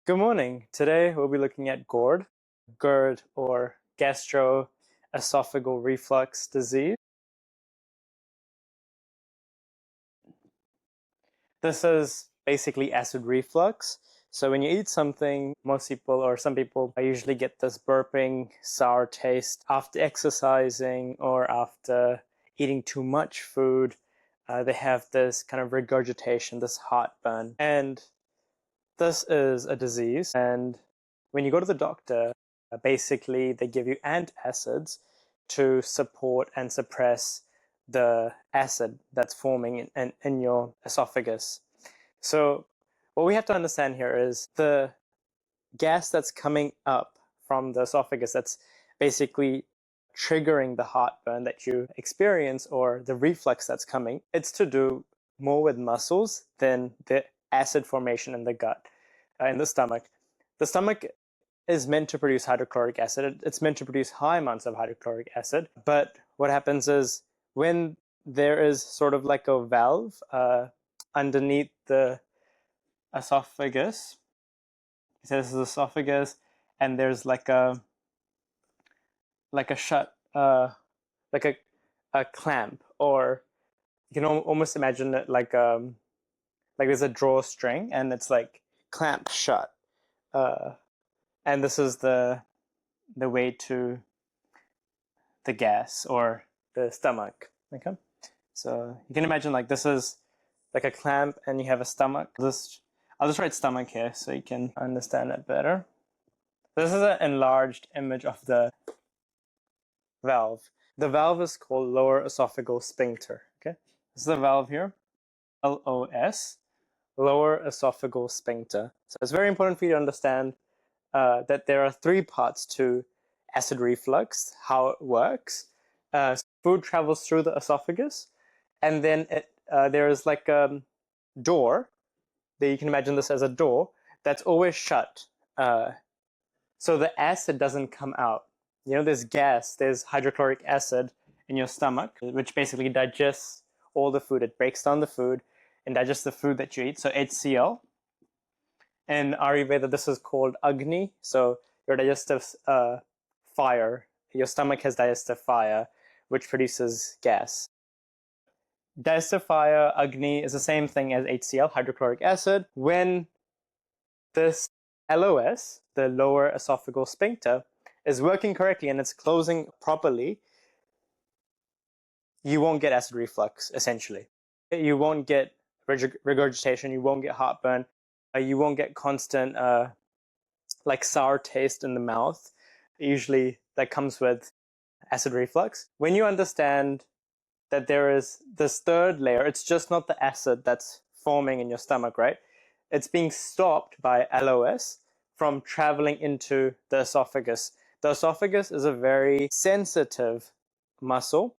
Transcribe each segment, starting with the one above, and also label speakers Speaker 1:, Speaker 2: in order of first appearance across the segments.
Speaker 1: Good morning. Today we'll be looking at GORD or gastroesophageal reflux disease. This is basically acid reflux. So when you eat something, most people or some people usually get this burping, sour taste after exercising or after eating too much food. They have this kind of regurgitation, this heartburn. And this is a disease, and when you go to the doctor, basically they give you antacids to support and suppress the acid that's forming in your esophagus. So, what we have to understand here is the gas that's coming up from the esophagus that's basically triggering the heartburn that you experience or the reflux that's coming, it's to do more with muscles than the acid formation in the gut, in the stomach. The stomach is meant to produce hydrochloric acid. It's meant to produce high amounts of hydrochloric acid. But what happens is when there is sort of like a valve underneath the esophagus, so this is esophagus, and there's like a shut like a clamp, or you can almost imagine it like there's a drawstring and it's like clamped shut, uh, and this is the way to the gas or the stomach. Okay, so you can imagine like this is like a clamp and you have a stomach. I'll just write stomach here so you can understand it better. This is an enlarged image of the valve. The valve is called lower esophageal sphincter. Okay, this is the valve here, LOS, lower esophageal sphincter. So it's very important for you to understand that there are three parts to acid reflux, how it works. Food travels through the esophagus, and then there is like a door. That you can imagine this as a door that's always shut, so the acid doesn't come out. You know, there's gas, there's hydrochloric acid in your stomach, which basically digests all the food. It breaks down the food and digests the food that you eat. So HCl. In Ayurveda, this is called Agni. So your digestive fire, your stomach has digestive fire, which produces gas. Digestive fire, Agni, is the same thing as HCl, hydrochloric acid. When this LOS, the lower esophageal sphincter, is working correctly and it's closing properly, you won't get acid reflux, essentially. You won't get regurgitation, you won't get heartburn, you won't get constant like sour taste in the mouth. Usually that comes with acid reflux. When you understand that there is this third layer, it's just not the acid that's forming in your stomach, right? It's being stopped by LOS from traveling into the esophagus. The esophagus is a very sensitive muscle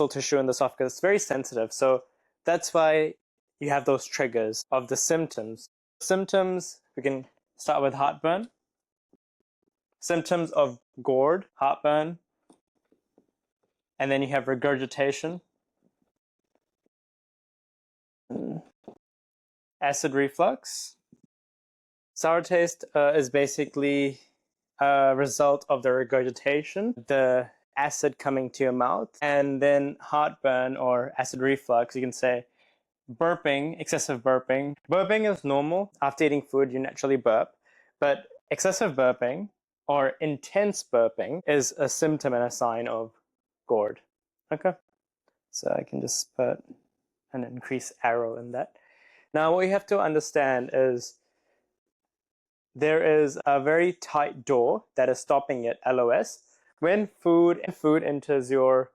Speaker 1: tissue in the esophagus. It's very sensitive. So that's why you have those triggers of the symptoms. Symptoms, we can start with heartburn. Symptoms of GORD, heartburn, and then you have regurgitation, acid reflux. Sour taste is basically a result of the regurgitation, the acid coming to your mouth, and then heartburn or acid reflux, you can say burping, excessive burping. Burping is normal. After eating food, you naturally burp, but excessive burping or intense burping is a symptom and a sign of GORD. Okay, so I can just put an increased arrow in that. Now, what we have to understand is there is a very tight door that is stopping it, LOS. When food enters your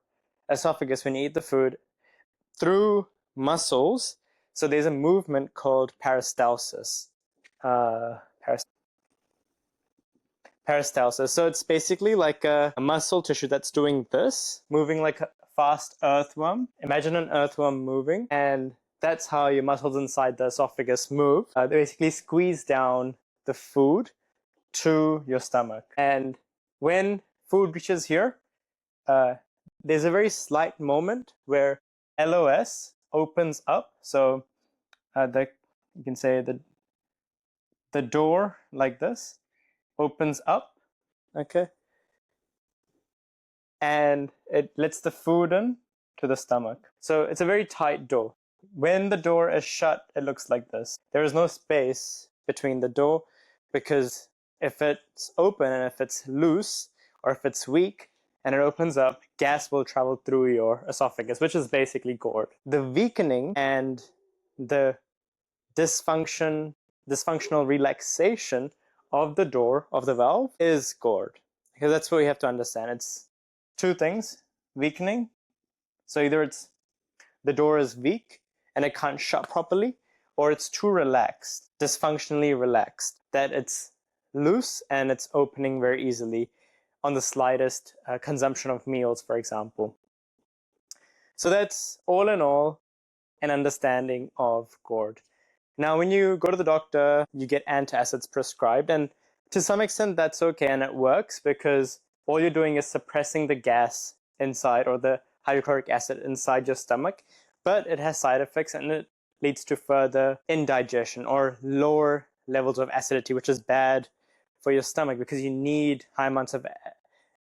Speaker 1: esophagus, when you eat the food, through muscles, so there's a movement called peristalsis. Uh, peristalsis. So it's basically like a muscle tissue that's doing this, moving like a fast earthworm. Imagine an earthworm moving, and that's how your muscles inside the esophagus move. They basically squeeze down the food to your stomach. And when food reaches here, there's a very slight moment where LOS opens up. So you can say the the door like this opens up, okay, and it lets the food in to the stomach. So it's a very tight door. When the door is shut, it looks like this. There is no space between the door, because if it's open and if it's loose or if it's weak and it opens up, gas will travel through your esophagus, which is basically GORD. The weakening and the dysfunctional relaxation of the door of the valve is GORD. Because that's what we have to understand. It's two things: weakening. So either it's the door is weak and it can't shut properly, or it's too relaxed, dysfunctionally relaxed, that it's loose and it's opening very easily on the slightest consumption of meals, for example. So that's all in all an understanding of GORD. Now, when you go to the doctor, you get antacids prescribed, and to some extent that's okay and it works, because all you're doing is suppressing the gas inside, or the hydrochloric acid inside your stomach, but it has side effects and it leads to further indigestion or lower levels of acidity, which is bad for your stomach, because you need high amounts of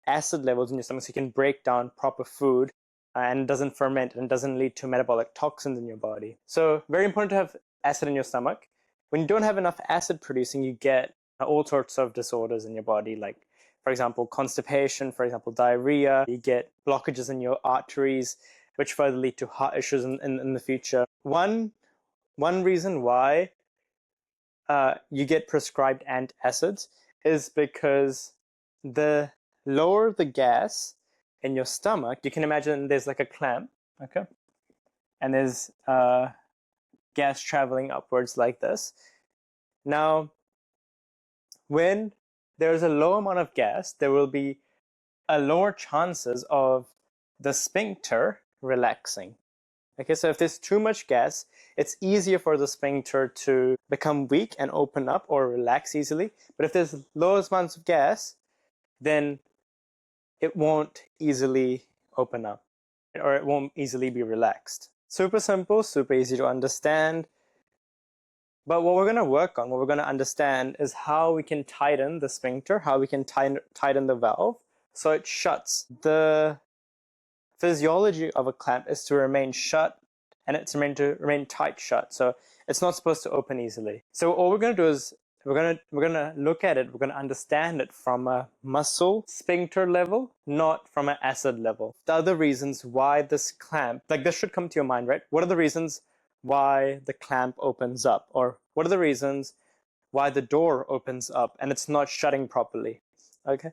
Speaker 1: acid levels in your stomach so you can break down proper food and it doesn't ferment and doesn't lead to metabolic toxins in your body. So very important to have acid in your stomach. When you don't have enough acid producing, you get all sorts of disorders in your body, like, for example, constipation, for example, diarrhea. You get blockages in your arteries, which further lead to heart issues in the future. One reason why you get prescribed antacids is because the lower the gas in your stomach, you can imagine there's like a clamp, okay? And there's gas traveling upwards like this. Now, when there's a low amount of gas, there will be a lower chances of the sphincter relaxing. Okay, so if there's too much gas, it's easier for the sphincter to become weak and open up or relax easily. But if there's low amounts of gas, then it won't easily open up, or it won't easily be relaxed. Super simple, super easy to understand. But what we're going to work on, what we're going to understand, is how we can tighten the sphincter, how we can tighten the valve so it shuts. The physiology of a clamp is to remain shut, and it's meant to remain tight shut. So it's not supposed to open easily. So all we're going to do is we're going to look at it, we're going to understand it from a muscle sphincter level, not from an acid level. The other reasons why this clamp, like, this should come to your mind, right? What are the reasons why the clamp opens up? Or what are the reasons why the door opens up and it's not shutting properly? Okay,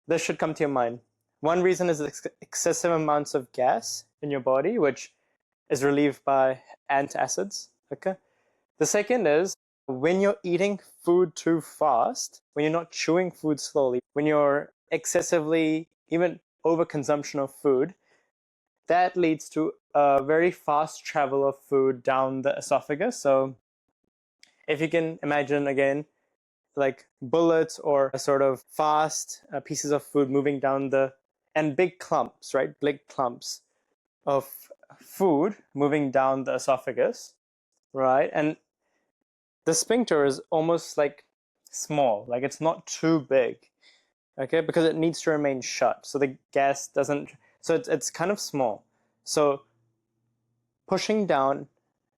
Speaker 1: this should come to your mind. One reason is excessive amounts of gas in your body, which is relieved by antacids. Okay. The second is when you're eating food too fast, when you're not chewing food slowly, when you're excessively, even overconsumption of food, that leads to a very fast travel of food down the esophagus. So if you can imagine again, like bullets or a sort of fast pieces of food moving down and big clumps, right? Big clumps of food moving down the esophagus, right? And the sphincter is almost like small, like it's not too big, okay? Because it needs to remain shut. So the gas doesn't, so it's kind of small. So pushing down,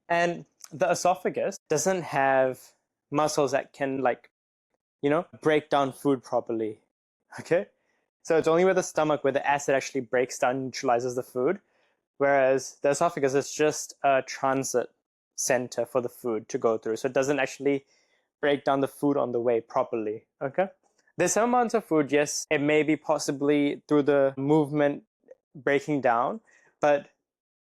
Speaker 1: and the esophagus doesn't have muscles that can, like, break down food properly, okay? So it's only with the stomach where the acid actually breaks down, neutralizes the food, whereas the esophagus is just a transit center for the food to go through. So it doesn't actually break down the food on the way properly, okay? There's some amounts of food, yes, it may be possibly through the movement breaking down, but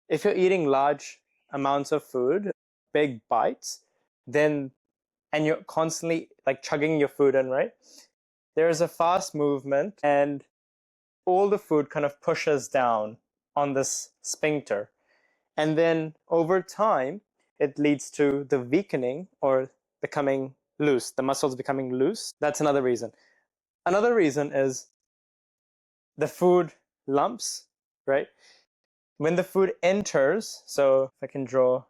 Speaker 1: if you're eating large amounts of food, big bites, then, and you're constantly like chugging your food in, right? There's a fast movement and all the food kind of pushes down on this sphincter. And then over time, it leads to the weakening or becoming loose, the muscles becoming loose. That's another reason. Another reason is the food lumps, right? When the food enters, so if I can draw,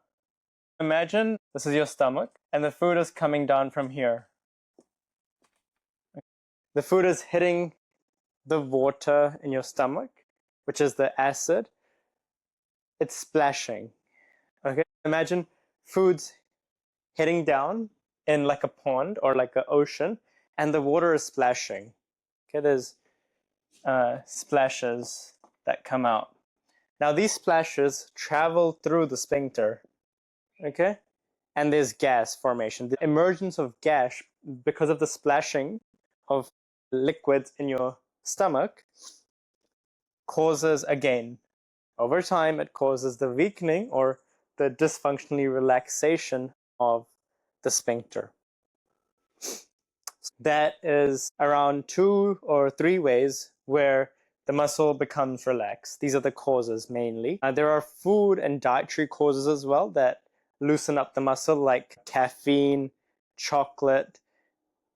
Speaker 1: Imagine this is your stomach and the food is coming down from here. The food is hitting the water in your stomach, which is the acid. It's splashing. Okay, imagine food's hitting down in like a pond or like an ocean, and the water is splashing. Okay, there's splashes that come out. Now these splashes travel through the sphincter. Okay, and there's gas formation. The emergence of gas because of the splashing of liquids in your stomach causes, again, over time, it causes the weakening or the dysfunctional relaxation of the sphincter. That is around 2 or 3 ways where the muscle becomes relaxed. These are the causes mainly. There are food and dietary causes as well that loosen up the muscle, like caffeine, chocolate,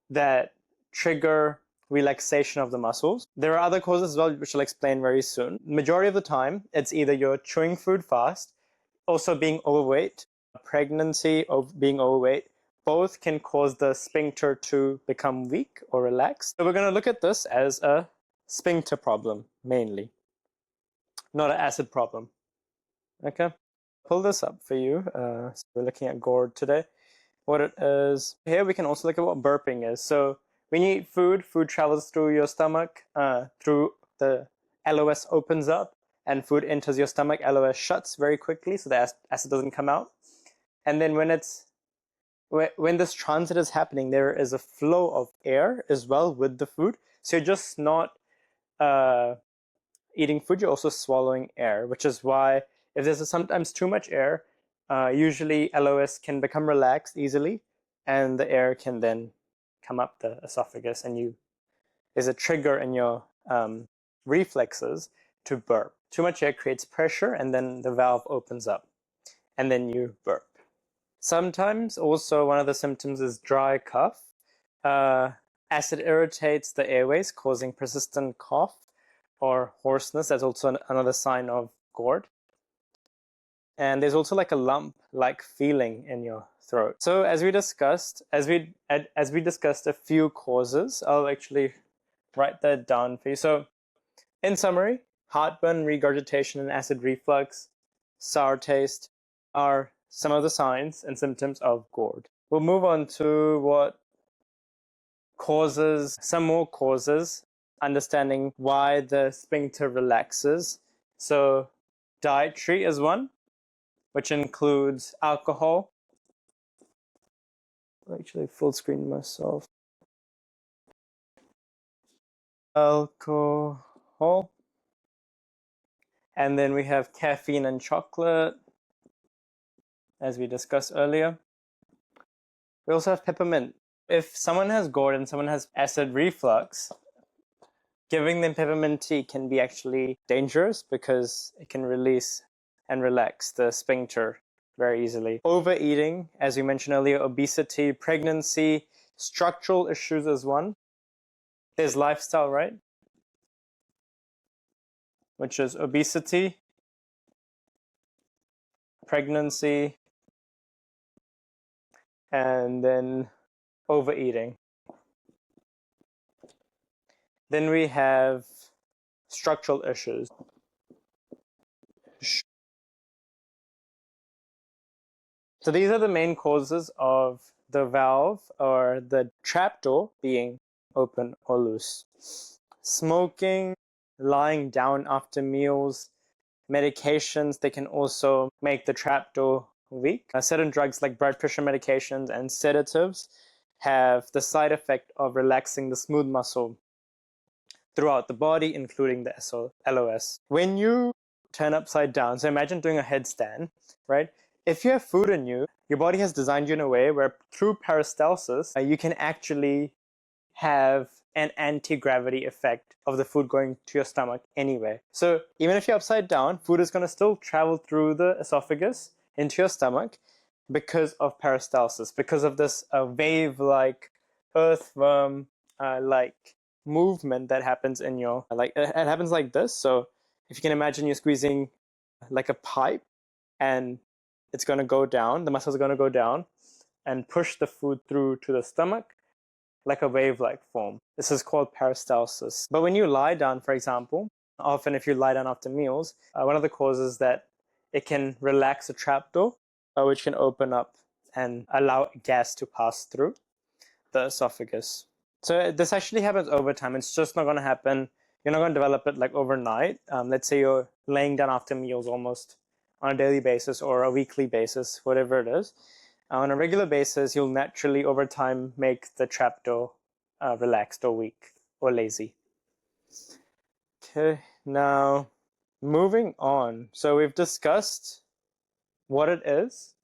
Speaker 1: that trigger relaxation of the muscles. There are other causes as well, which I'll explain very soon. Majority of the time, it's either you're chewing food fast, also being overweight, pregnancy, or being overweight. Both can cause the sphincter to become weak or relaxed. So we're going to look at this as a sphincter problem, mainly, not an acid problem. Okay, pull this up for you. So we're looking at GORD today. What it is. Here we can also look at what burping is. So when you eat food, food travels through your stomach, through the LOS opens up, and food enters your stomach. LOS shuts very quickly, so the acid doesn't come out. And then when this transit is happening, there is a flow of air as well with the food. So you're just not eating food, you're also swallowing air, which is why if there's sometimes too much air, usually LOS can become relaxed easily, and the air can then come up the esophagus, and there's a trigger in your reflexes to burp. Too much air creates pressure, and then the valve opens up, and then you burp. Sometimes also one of the symptoms is dry cough. Acid irritates the airways, causing persistent cough or hoarseness. That's also another sign of GORD. And there's also like a lump-like feeling in your throat. So as we discussed a few causes, I'll actually write that down for you. So in summary, heartburn, regurgitation, and acid reflux, sour taste are some of the signs and symptoms of GORD. We'll move on to what causes, some more causes, understanding why the sphincter relaxes. So dietary is one, which includes alcohol. I'll actually full screen myself. Alcohol. And then we have caffeine and chocolate, as we discussed earlier. We also have peppermint. If someone has GORD and someone has acid reflux, giving them peppermint tea can be actually dangerous because it can release and relax the sphincter very easily. Overeating, as we mentioned earlier, obesity, pregnancy, structural issues is one. There's lifestyle, right? Which is obesity, pregnancy, and then overeating. Then we have structural issues. So these are the main causes of the valve or the trapdoor being open or loose. Smoking, lying down after meals, medications, they can also make the trapdoor weak. Certain drugs like blood pressure medications and sedatives have the side effect of relaxing the smooth muscle throughout the body, including the LOS. When you turn upside down, so imagine doing a headstand, right? If you have food in you, your body has designed you in a way where through peristalsis, you can actually have an anti-gravity effect of the food going to your stomach anyway. So even if you're upside down, food is going to still travel through the esophagus into your stomach because of peristalsis, because of this wave-like, earthworm like movement that happens in your, like it happens like this. So if you can imagine you're squeezing like a pipe, and it's going to go down, the muscles are going to go down and push the food through to the stomach like a wave-like form. This is called peristalsis. But when you lie down, for example, often if you lie down after meals, one of the causes that it can relax the trapdoor, which can open up and allow gas to pass through the esophagus. So this actually happens over time. It's just not going to happen. You're not going to develop it like overnight. Let's say you're laying down after meals almost on a daily basis or a weekly basis, whatever it is. On a regular basis, you'll naturally over time make the trapdoor relaxed or weak or lazy. Okay, now moving on. So we've discussed what it is,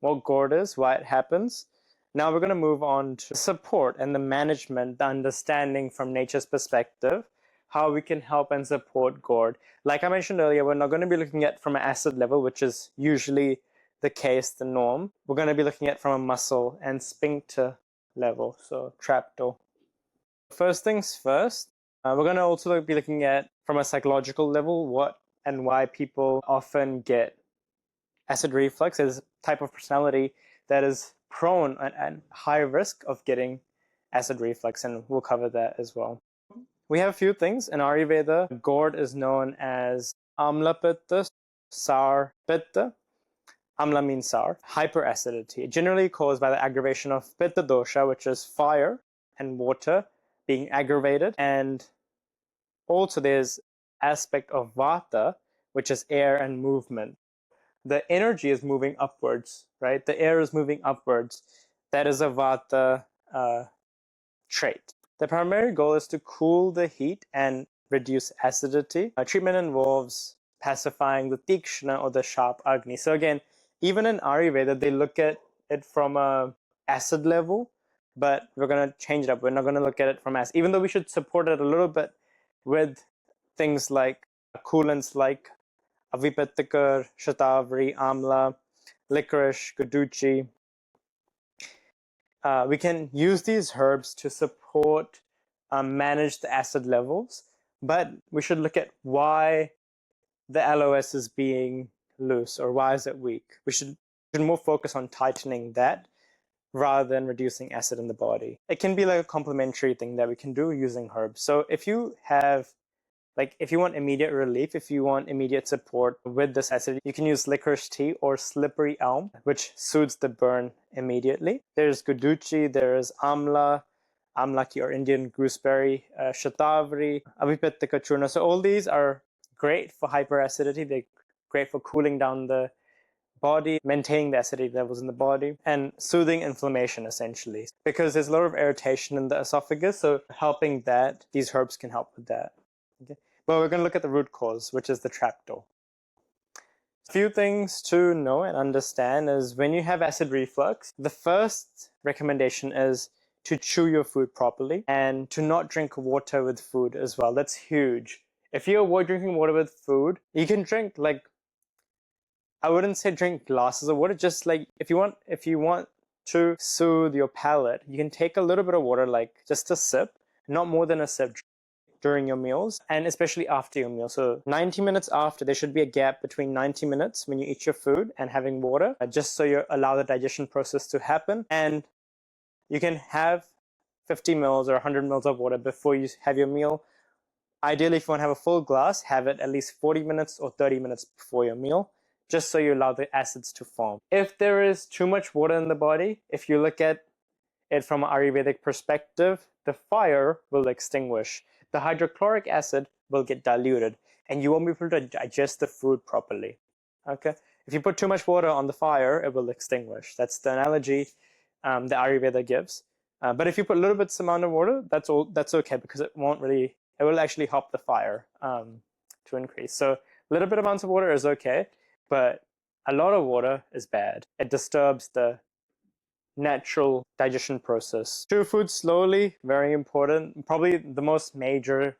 Speaker 1: what GORD is, why it happens. Now we're going to move on to support and the management, the understanding from nature's perspective, how we can help and support GORD. Like I mentioned earlier, we're not going to be looking at from an acid level, which is usually the case, the norm. We're going to be looking at from a muscle and sphincter level, so trapdoor. First things first, we're going to also be looking at from a psychological level what and why people often get acid reflux. Is a type of personality that is prone and high risk of getting acid reflux, and we'll cover that as well. We have a few things in Ayurveda. GORD is known as Amla Pitta, Sour Pitta. Amla means sour. Hyperacidity, generally caused by the aggravation of Pitta dosha, which is fire and water being aggravated. And also there's aspect of Vata, which is air and movement. The energy is moving upwards, right? The air is moving upwards. That is a Vata trait. The primary goal is to cool the heat and reduce acidity. Treatment involves pacifying the tikshna or the sharp agni. So again, even in Ayurveda, they look at it from a acid level, but we're going to change it up. We're not going to look at it from acid, even though we should support it a little bit with things like coolants like avipattikar, shatavari, amla, licorice, guduchi. We can use these herbs to support manage the acid levels, but we should look at why the LOS is being loose or why is it weak. We should more focus on tightening that rather than reducing acid in the body. It can be like a complementary thing that we can do using herbs. So if you have if you want immediate relief, if you want immediate support with this acid, you can use licorice tea or slippery elm, which soothes the burn immediately. There's guduchi, there's amla, amlaki or Indian gooseberry, shatavari, avipattika churna. So all these are great for hyperacidity. They're great for cooling down the body, maintaining the acidity levels in the body, and soothing inflammation essentially. Because there's a lot of irritation in the esophagus, so helping that, these herbs can help with that. Okay. But we're going to look at the root cause, which is the trapdoor. A few things to know and understand is when you have acid reflux, the first recommendation is to chew your food properly and to not drink water with food as well. That's huge. If you avoid drinking water with food, you can drink I wouldn't say drink glasses of water, just if you want to soothe your palate, you can take a little bit of water, just a sip, not more than a sip during your meals, and especially after your meal. So 90 minutes after, there should be a gap between 90 minutes when you eat your food and having water, just so you allow the digestion process to happen. And you can have 50 mils or 100 mils of water before you have your meal. Ideally, if you want to have a full glass, have it at least 40 minutes or 30 minutes before your meal, just so you allow the acids to form. If there is too much water in the body, if you look at it from an Ayurvedic perspective, the fire will extinguish. The hydrochloric acid will get diluted, and you won't be able to digest the food properly. Okay? If you put too much water on the fire, it will extinguish. That's the analogy the Ayurveda gives. But if you put a little bit amount of water, that's okay, because it will actually help the fire to increase. So little bit amounts of water is okay, but a lot of water is bad. It disturbs the natural digestion process. Chew food slowly, very important. Probably the most major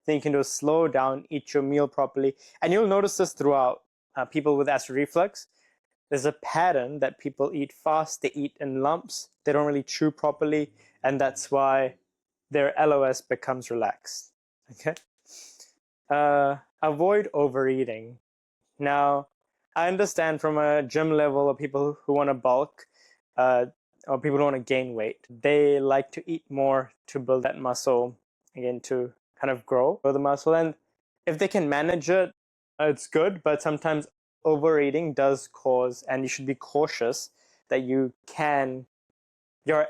Speaker 1: thing you can do is slow down, eat your meal properly. And you'll notice this throughout people with acid reflux. There's a pattern that people eat fast, they eat in lumps, they don't really chew properly, and that's why their LOS becomes relaxed. Okay? Avoid overeating. Now, I understand from a gym level, or people who want to bulk, or people who want to gain weight, they like to eat more to build that muscle, again, to kind of grow the muscle. And if they can manage it, it's good, but sometimes overeating does cause, and you should be cautious that you're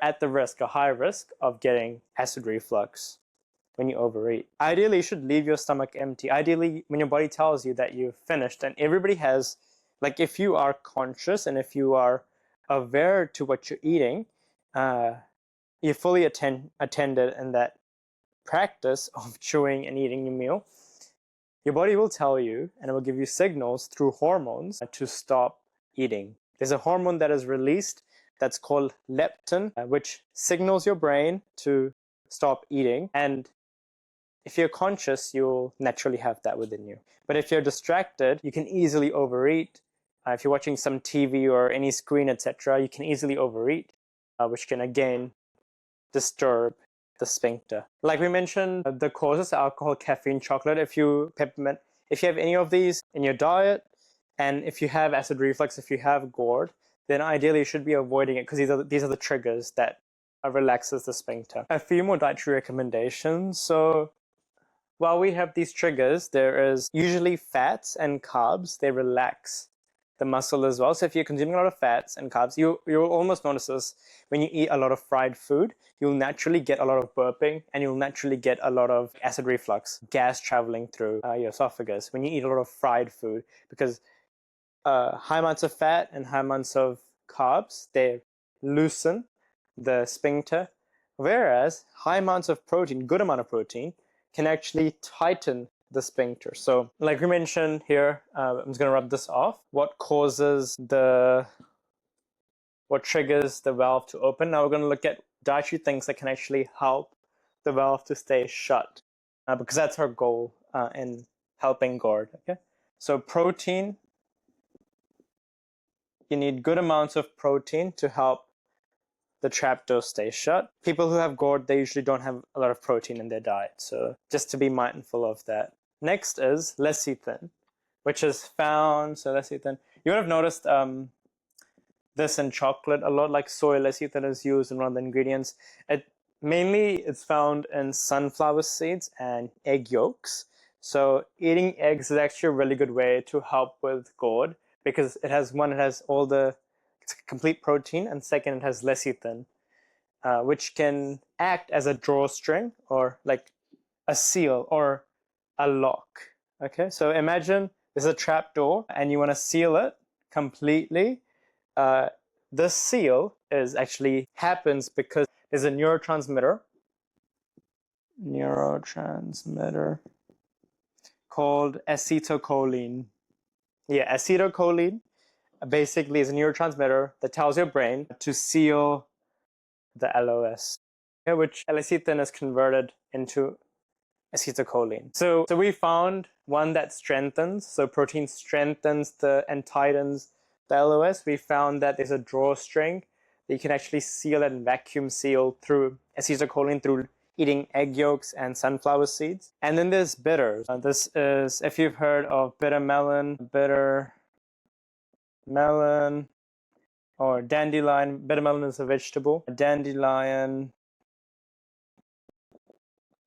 Speaker 1: at the risk, a high risk of getting acid reflux when you overeat. Ideally, you should leave your stomach empty. Ideally, when your body tells you that you've finished, and everybody has, like, if you are conscious and if you are aware to what you're eating, you fully attended in that practice of chewing and eating your meal, your body will tell you, and it will give you signals through hormones to stop eating. There's a hormone that is released that's called leptin, which signals your brain to stop eating. And if you're conscious, you'll naturally have that within you. But if you're distracted, you can easily overeat. If you're watching some TV or any screen, etc., you can easily overeat, which can again disturb the sphincter. Like we mentioned, the causes: alcohol, caffeine, chocolate. Peppermint, if you have any of these in your diet, and if you have acid reflux, if you have GORD, then ideally you should be avoiding it, because these are the triggers that relaxes the sphincter. A few more dietary recommendations. So while we have these triggers, there is usually fats and carbs. They relax the muscle as well. So if you're consuming a lot of fats and carbs, you'll almost notice this when you eat a lot of fried food. You'll naturally get a lot of burping, and you'll naturally get a lot of acid reflux, gas traveling through your esophagus when you eat a lot of fried food, because high amounts of fat and high amounts of carbs, they loosen the sphincter, whereas high amounts of protein, good amount of protein, can actually tighten the sphincter. So like we mentioned here, I'm just going to rub this off. What triggers the valve to open? Now we're going to look at dietary things that can actually help the valve to stay shut, because that's our goal in helping GORD. Okay, so protein. You need good amounts of protein to help the trapdoor stay shut. People who have GORD, they usually don't have a lot of protein in their diet, so just to be mindful of that. Next is lecithin, which is found, so lecithin, you would have noticed this in chocolate a lot, like soy lecithin is used in one of the ingredients. It's found in sunflower seeds and egg yolks. So eating eggs is actually a really good way to help with GORD, because it's a complete protein, and second, it has lecithin, which can act as a drawstring, or like a seal or a lock. Okay, so imagine there's a trap door and you want to seal it completely. This seal happens because there's a neurotransmitter called acetylcholine. Yeah, acetylcholine basically is a neurotransmitter that tells your brain to seal the LOS, which lecithin is converted into acetylcholine. So we found one that strengthens, so protein strengthens and tightens the LOS. We found that there's a drawstring that you can actually seal and vacuum seal through acetylcholine through eating egg yolks and sunflower seeds. And then there's bitters. This is, if you've heard of bitter melon or dandelion. Bitter melon is a vegetable. Dandelion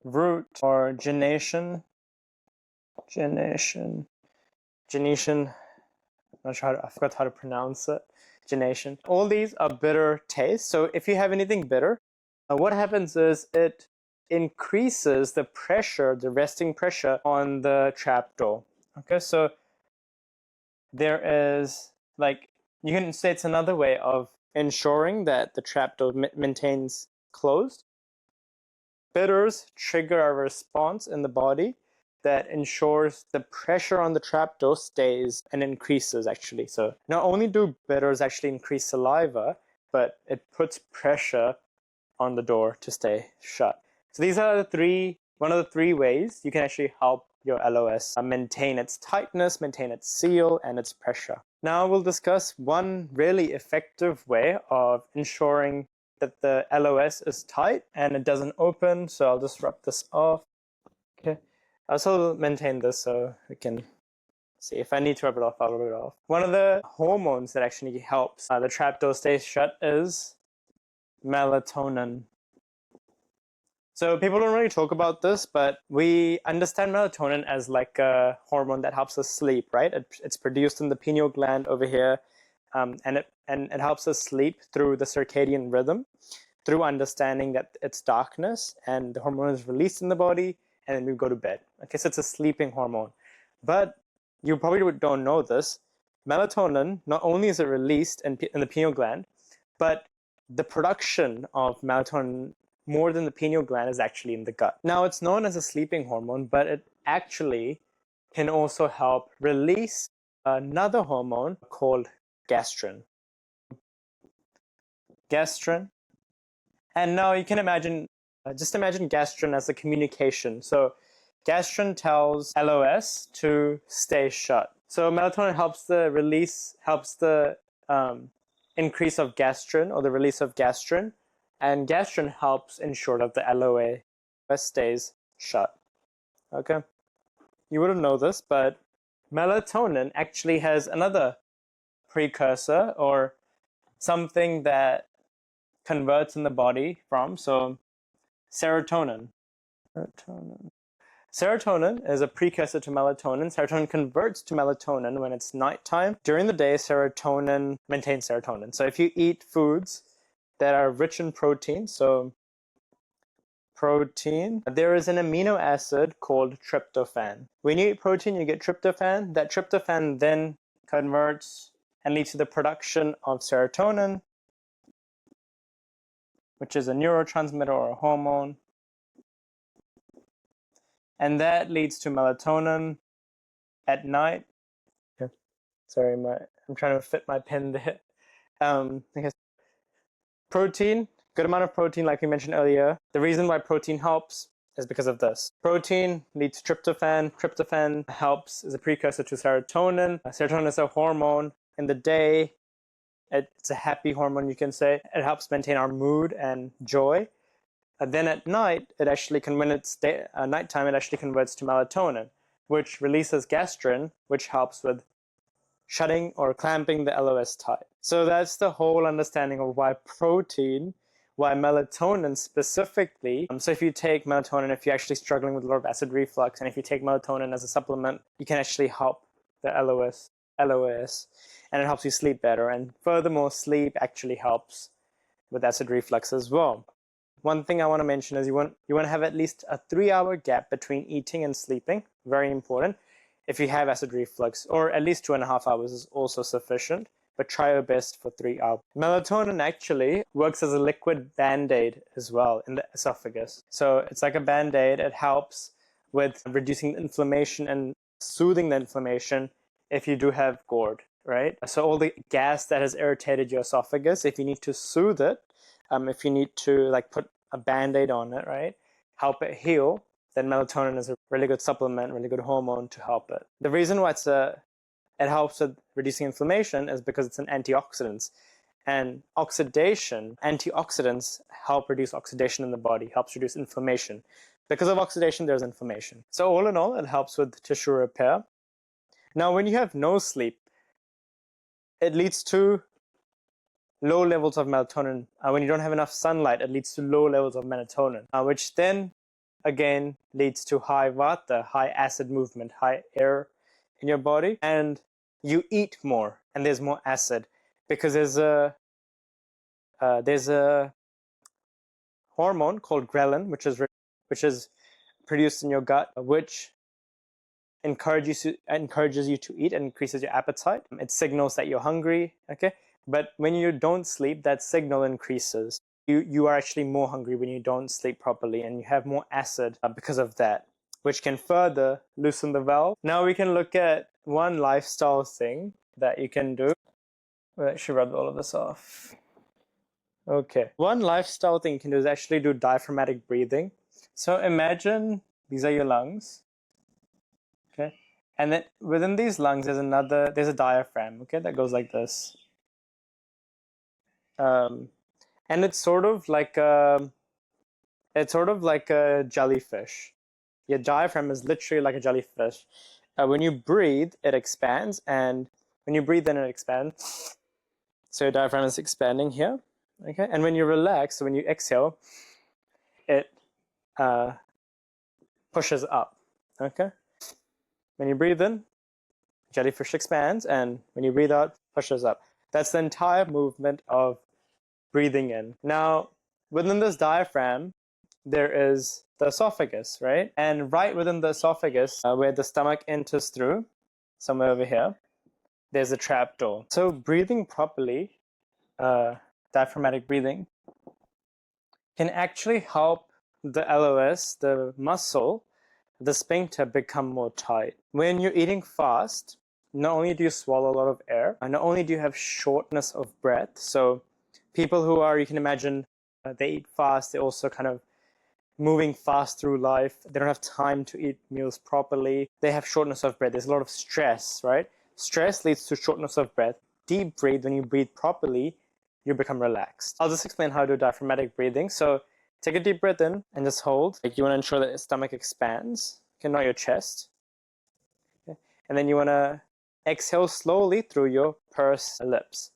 Speaker 1: root, or genation. I'm not sure I forgot how to pronounce it. Genation. All these are bitter taste. So if you have anything bitter, what happens is it increases the pressure, the resting pressure on the trapdoor. Okay, so there is, like, you can say it's another way of ensuring that the trapdoor maintains closed. Bitters trigger a response in the body that ensures the pressure on the trapdoor stays and increases, actually. So not only do bitters actually increase saliva, but it puts pressure on the door to stay shut. So these are one of the three ways you can actually help your LOS maintain its tightness, maintain its seal, and its pressure. Now we'll discuss one really effective way of ensuring that the LOS is tight and it doesn't open. So I'll just rub this off. Okay. I'll also maintain this so we can See, if I need to rub it off, I'll rub it off. One of the hormones that actually helps the trapdoor stay shut is melatonin. So people don't really talk about this, but we understand melatonin as like a hormone that helps us sleep, right? It's produced in the pineal gland over here, and it helps us sleep through the circadian rhythm, through understanding that it's darkness and the hormone is released in the body, and then we go to bed. Okay, so it's a sleeping hormone. But you probably don't know this. Melatonin, not only is it released in the pineal gland, but the production of melatonin more than the pineal gland is actually in the gut. Now, it's known as a sleeping hormone, but it actually can also help release another hormone called gastrin. Gastrin. And now you can imagine, just imagine gastrin as a communication. So gastrin tells LOS to stay shut. So melatonin helps the release, helps the increase of gastrin or the release of gastrin. And gastrin helps ensure that the LOS stays shut. Okay? You wouldn't know this, but melatonin actually has another precursor or something that converts in the body from, so serotonin. Serotonin is a precursor to melatonin. Serotonin converts to melatonin when it's nighttime. During the day, serotonin maintains serotonin. So if you eat foods that are rich in protein, so protein, there is an amino acid called tryptophan. When you eat protein, you get tryptophan. That tryptophan then converts and leads to the production of serotonin, which is a neurotransmitter or a hormone. And that leads to melatonin at night. Sorry, I'm trying to fit my pen there. I guess protein, good amount of protein, like we mentioned earlier. The reason why protein helps is because of this. Protein leads to tryptophan. Tryptophan helps as a precursor to serotonin. Serotonin is a hormone. In the day, it's a happy hormone, you can say. It helps maintain our mood and joy. Then at night, it actually when it's nighttime, it actually converts to melatonin, which releases gastrin, which helps with shutting or clamping the LOS tight. So that's the whole understanding of why protein, why melatonin specifically. So if you take melatonin, if you're actually struggling with a lot of acid reflux, and if you take melatonin as a supplement, you can actually help the LOS, and it helps you sleep better. And furthermore, sleep actually helps with acid reflux as well. One thing I want to mention is you want to have at least a 3-hour gap between eating and sleeping. Very important. If you have acid reflux, or at least 2.5 hours is also sufficient, but try your best for 3 hours. Melatonin actually works as a liquid band-aid as well in the esophagus. So it's like a band-aid. It helps with reducing inflammation and soothing the inflammation if you do have GORD, right? So all the gas that has irritated your esophagus, if you need to soothe it, if you need to like put a band-aid on it, right, help it heal, then melatonin is a really good supplement, really good hormone to help it. The reason why it helps with reducing inflammation is because it's an antioxidant. And antioxidants help reduce oxidation in the body, helps reduce inflammation. Because of oxidation, there's inflammation. So all in all, it helps with tissue repair. Now, when you have no sleep, it leads to low levels of melatonin. When you don't have enough sunlight, it leads to low levels of melatonin, which then again leads to high vata, high acid movement, high air in your body, and you eat more, and there's more acid because there's a hormone called ghrelin, which is produced in your gut, which encourages you to eat and increases your appetite. It signals that you're hungry. Okay. But when you don't sleep, that signal increases. You are actually more hungry when you don't sleep properly, and you have more acid because of that, which can further loosen the valve. Now we can look at one lifestyle thing that you can do. We'll actually rub all of this off. Okay. One lifestyle thing you can do is actually do diaphragmatic breathing. So imagine these are your lungs. Okay. And then within these lungs, there's a diaphragm, okay, that goes like this. And it's sort of like a jellyfish. Your diaphragm is literally like a jellyfish. When you breathe, it expands, and when you breathe in, it expands. So your diaphragm is expanding here, okay? And when you relax, so when you exhale, it pushes up, okay? When you breathe in, jellyfish expands, and when you breathe out, pushes up. That's the entire movement of breathing in. Now, within this diaphragm, there is the esophagus, right? And right within the esophagus, where the stomach enters through, somewhere over here, there's a trap door. So breathing properly, diaphragmatic breathing, can actually help the LOS, the muscle, the sphincter, become more tight. When you're eating fast, not only do you swallow a lot of air, and not only do you have shortness of breath, so people who are, you can imagine, they eat fast, they're also kind of moving fast through life. They don't have time to eat meals properly. They have shortness of breath. There's a lot of stress, right? Stress leads to shortness of breath. Deep breathe, when you breathe properly, you become relaxed. I'll just explain how to do diaphragmatic breathing. So take a deep breath in and just hold. Like, you want to ensure that your stomach expands, okay, not your chest. Okay. And then you want to exhale slowly through your pursed lips.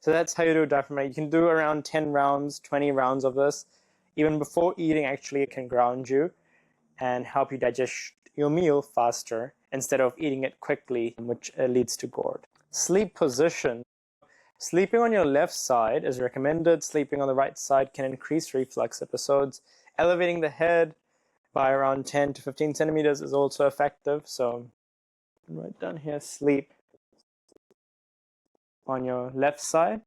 Speaker 1: So that's how you do diaphragmatic. You can do around 10 rounds, 20 rounds of this. Even before eating, actually, it can ground you and help you digest your meal faster instead of eating it quickly, which leads to GORD. Sleep position. Sleeping on your left side is recommended. Sleeping on the right side can increase reflux episodes. Elevating the head by around 10 to 15 centimeters is also effective. So right down here, sleep on your left side.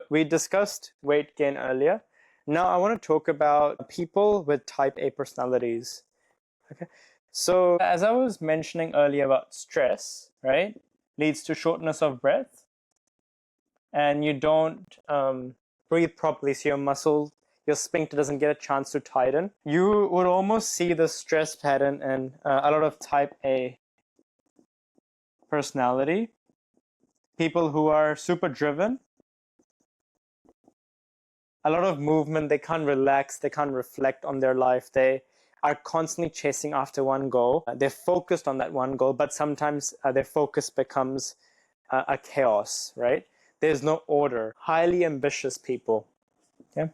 Speaker 1: We discussed weight gain earlier. Now I want to talk about people with type A personalities. Okay. So as I was mentioning earlier about stress, right, leads to shortness of breath, and you don't breathe properly, so your sphincter doesn't get a chance to tighten. You would almost see the stress pattern in a lot of type A personality. People who are super driven, a lot of movement, they can't relax, they can't reflect on their life, they are constantly chasing after one goal. They're focused on that one goal, but sometimes their focus becomes a chaos, right? There's no order. Highly ambitious people, okay?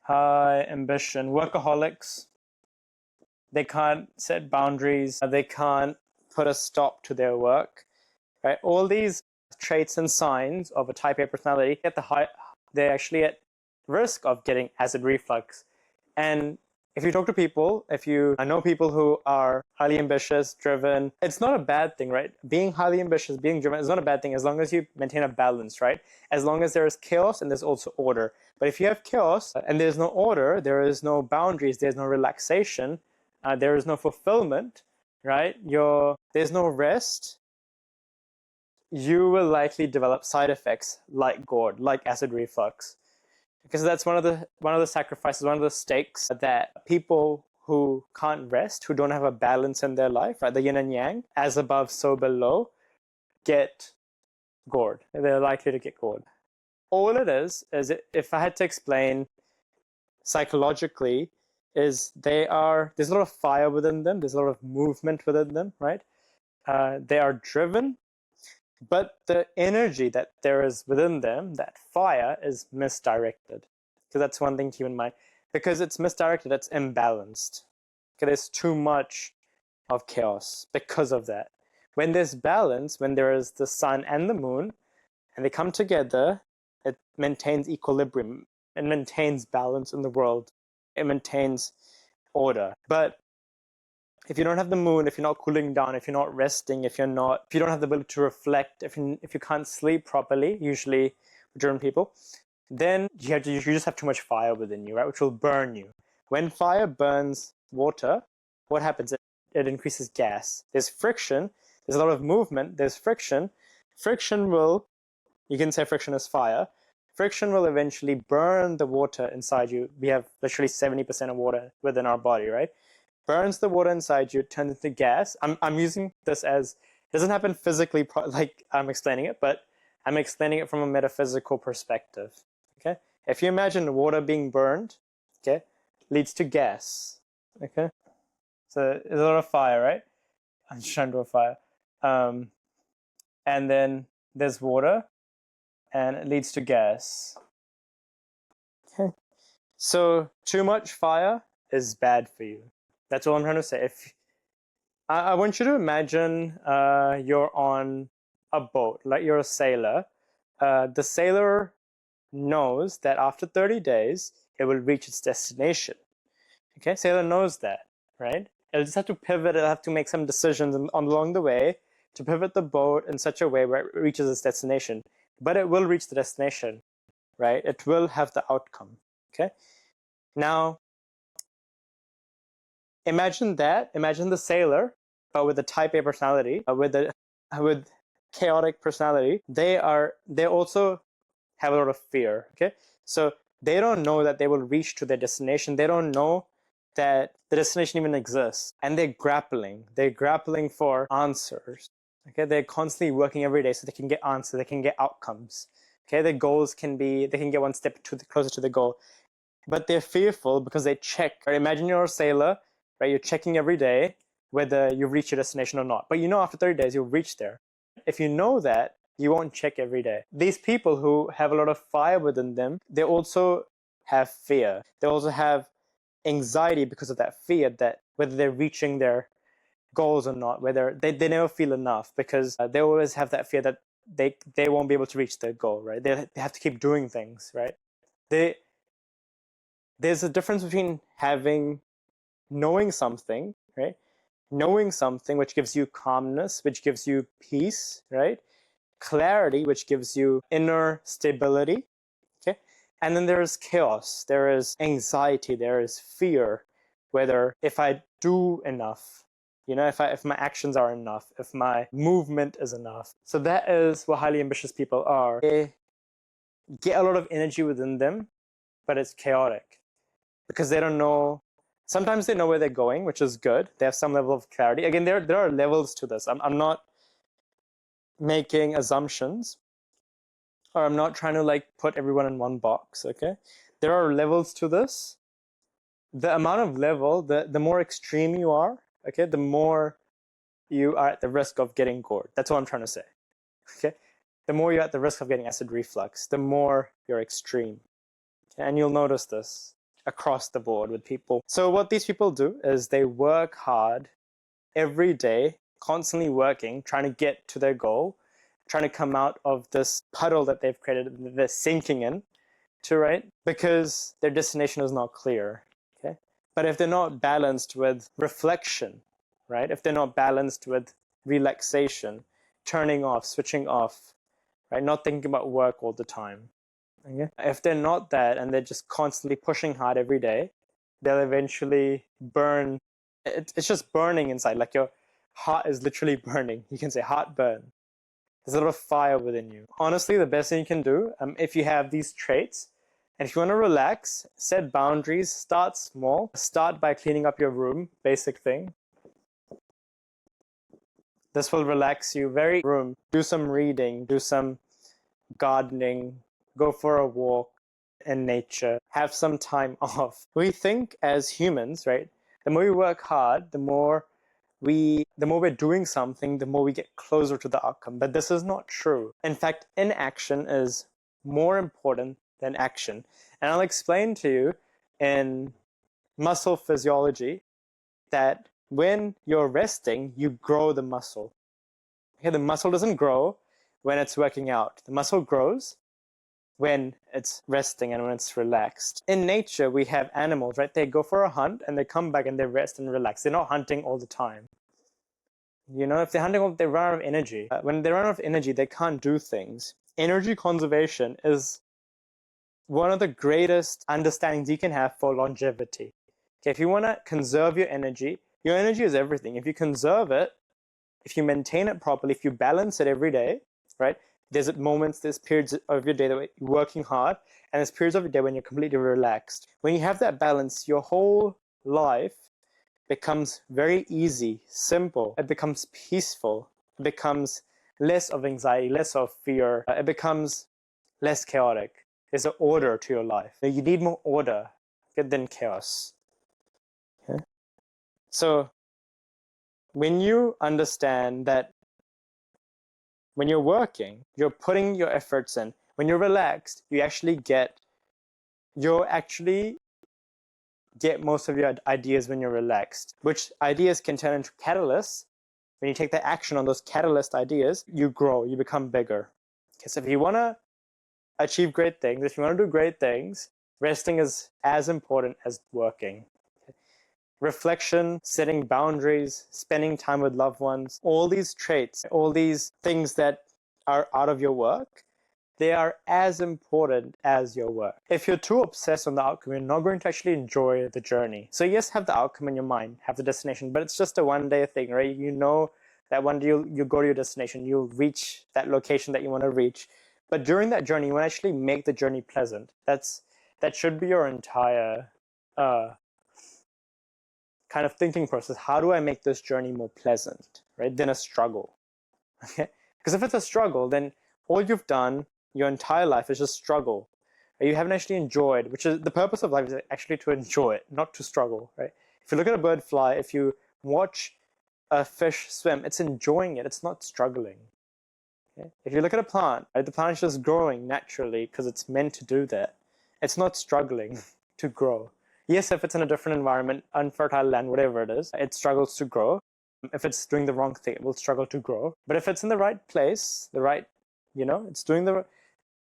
Speaker 1: High ambition, workaholics, they can't set boundaries, they can't put a stop to their work, right? All these traits and signs of a type A personality they're actually at risk of getting acid reflux. And if you talk to people, if you know people who are highly ambitious, driven, it's not a bad thing, right? Being highly ambitious, being driven is not a bad thing as long as you maintain a balance, right? As long as there is chaos and there's also order. But if you have chaos and there's no order, there is no boundaries, there's no relaxation, there is no fulfillment, right? There's no rest, you will likely develop side effects like GORD, like acid reflux, because that's one of the sacrifices, one of the stakes that people who can't rest, who don't have a balance in their life, right, the yin and yang, as above, so below, get GORD. They're likely to get GORD. All it is if I had to explain psychologically, is there's a lot of fire within them, there's a lot of movement within them, right? They are driven, but the energy that there is within them, that fire, is misdirected. So that's one thing to keep in mind. Because it's misdirected, it's imbalanced. Okay, there's too much of chaos because of that. When there's balance, when there is the sun and the moon, and they come together, it maintains equilibrium. It maintains balance in the world. It maintains order. But if you don't have the moon, if you're not cooling down, if you're not resting, if you don't have the ability to reflect, if you can't sleep properly, usually German people, then you just have too much fire within you, right? Which will burn you. When fire burns water, what happens? It increases gas. There's friction. There's a lot of movement. There's friction. You can say friction is fire. Friction will eventually burn the water inside you. We have literally 70% of water within our body, right? Burns the water inside you, turns into gas. I'm using this as, it doesn't happen physically like I'm explaining it, but I'm explaining it from a metaphysical perspective. Okay, if you imagine water being burned, okay, leads to gas. Okay, so there's a lot of fire, right? I'm just trying to do a fire. And then there's water, and it leads to gas. Okay, so too much fire is bad for you. That's all I'm trying to say. If I want you to imagine you're on a boat, like you're a sailor. The sailor knows that after 30 days, it will reach its destination. Okay, sailor knows that, right? It'll just have to pivot, it'll have to make some decisions along the way to pivot the boat in such a way where it reaches its destination. But it will reach the destination, right? It will have the outcome, okay? Now, imagine the sailor, but with a type A personality, with chaotic personality. They also have a lot of fear, okay? So they don't know that they will reach to their destination. They don't know that the destination even exists. And they're grappling for answers. Okay, they're constantly working every day so they can get answers, they can get outcomes. Okay, their goals can be, they can get one step closer to the goal. But they're fearful because they check. Right? Imagine you're a sailor, right? You're checking every day whether you reach your destination or not. But you know after 30 days you'll reach there. If you know that, you won't check every day. These people who have a lot of fire within them, they also have fear. They also have anxiety because of that fear, that whether they're reaching their goals or not, whether they never feel enough, because they always have that fear that they won't be able to reach their goal, right? They have to keep doing things, right? There's a difference between knowing something, right? Knowing something which gives you calmness, which gives you peace, right? Clarity, which gives you inner stability, okay? And then there is chaos, there is anxiety, there is fear, whether if I do enough, if my actions are enough, if my movement is enough. So that is what highly ambitious people are. They get a lot of energy within them, but it's chaotic because they don't know. Sometimes they know where they're going, which is good. They have some level of clarity. Again, there are levels to this. I'm not making assumptions, or I'm not trying to put everyone in one box, okay? There are levels to this. The amount of level, the more extreme you are, okay, the more you are at the risk of getting GORD. That's what I'm trying to say, okay? The more you're at the risk of getting acid reflux, the more you're extreme. And you'll notice this across the board with people. So what these people do is they work hard every day, constantly working, trying to get to their goal, trying to come out of this puddle that they've created, they're sinking in to, right? Because their destination is not clear, okay? But if they're not balanced with reflection, right? If they're not balanced with relaxation, turning off, switching off, right? Not thinking about work all the time. Okay? If they're not that and they're just constantly pushing hard every day, they'll eventually burn. It's just burning inside, like your heart is literally burning. You can say heartburn. There's a lot of fire within you. Honestly, the best thing you can do, if you have these traits, and if you want to relax, set boundaries, start small. Start by cleaning up your room, basic thing. This will relax you. Do some reading, do some gardening, go for a walk in nature, have some time off. We think as humans, right? The more we work hard, the more we're doing something, the more we get closer to the outcome. But this is not true. In fact, inaction is more important than action. And I'll explain to you in muscle physiology that when you're resting, you grow the muscle. Okay, the muscle doesn't grow when it's working out. The muscle grows when it's resting and when it's relaxed. In nature, we have animals, right? They go for a hunt and they come back and they rest and relax. They're not hunting all the time. If they're hunting, they run out of energy. When they run out of energy, they can't do things. Energy conservation is one of the greatest understandings you can have for longevity. Okay, if you want to conserve your energy is everything. If you conserve it, if you maintain it properly, if you balance it every day, right? There's periods of your day that you're working hard, and there's periods of your day when you're completely relaxed. When you have that balance, your whole life becomes very easy, simple. It becomes peaceful. It becomes less of anxiety, less of fear. It becomes less chaotic. There's an order to your life. You need more order than chaos. Okay? So when you understand that when you're working, you're putting your efforts in. When you're relaxed, you actually get most of your ideas when you're relaxed, which ideas can turn into catalysts. When you take the action on those catalyst ideas, you grow, you become bigger. Okay, so if you want to achieve great things, if you want to do great things, resting is as important as working. Reflection, setting boundaries, spending time with loved ones, all these traits, all these things that are out of your work, they are as important as your work. If you're too obsessed on the outcome, you're not going to actually enjoy the journey. So yes, have the outcome in your mind, have the destination, but it's just a one-day thing, right? You know that one day you go to your destination, you'll reach that location that you want to reach. But during that journey, you want to actually make the journey pleasant. That should be your entire kind of thinking process. How do I make this journey more pleasant, right? Than a struggle. Okay? Because if it's a struggle, then all you've done your entire life is just struggle. You haven't actually enjoyed, which is the purpose of life, is actually to enjoy it, not to struggle, right? If you look at a bird fly, if you watch a fish swim, it's enjoying it, it's not struggling. Okay? If you look at a plant, right, the plant is just growing naturally because it's meant to do that. It's not struggling to grow. Yes, if it's in a different environment, unfertile land, whatever it is, it struggles to grow. If it's doing the wrong thing, it will struggle to grow. But if it's in the right place, it's doing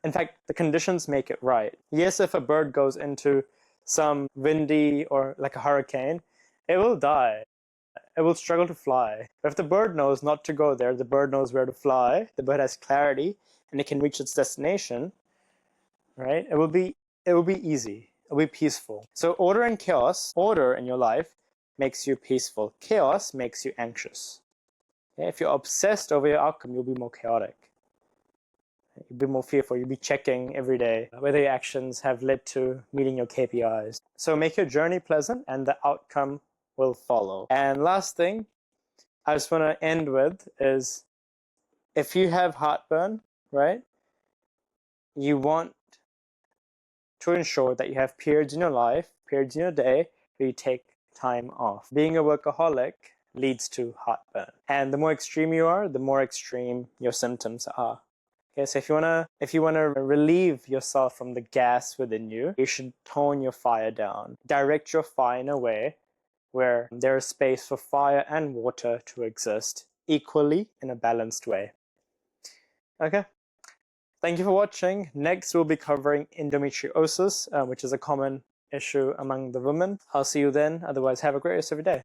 Speaker 1: in fact, the conditions make it right. Yes, if a bird goes into some windy or like a hurricane, it will die. It will struggle to fly. But if the bird knows not to go there, the bird knows where to fly, the bird has clarity, and it can reach its destination, right? It will be easy. It will be peaceful. So order and chaos, order in your life makes you peaceful. Chaos makes you anxious. Okay? If you're obsessed over your outcome, you'll be more chaotic. You'll be more fearful. You'll be checking every day whether your actions have led to meeting your KPIs. So make your journey pleasant and the outcome will follow. And last thing I just want to end with is, if you have heartburn, right, you want to ensure that you have periods in your life, periods in your day, where you take time off. Being a workaholic leads to heartburn. And the more extreme you are, the more extreme your symptoms are. Okay, so if you wanna relieve yourself from the gas within you, you should tone your fire down. Direct your fire in a way where there is space for fire and water to exist equally in a balanced way. Okay. Thank you for watching. Next, we'll be covering endometriosis, which is a common issue among the women. I'll see you then. Otherwise, have a great rest of your day.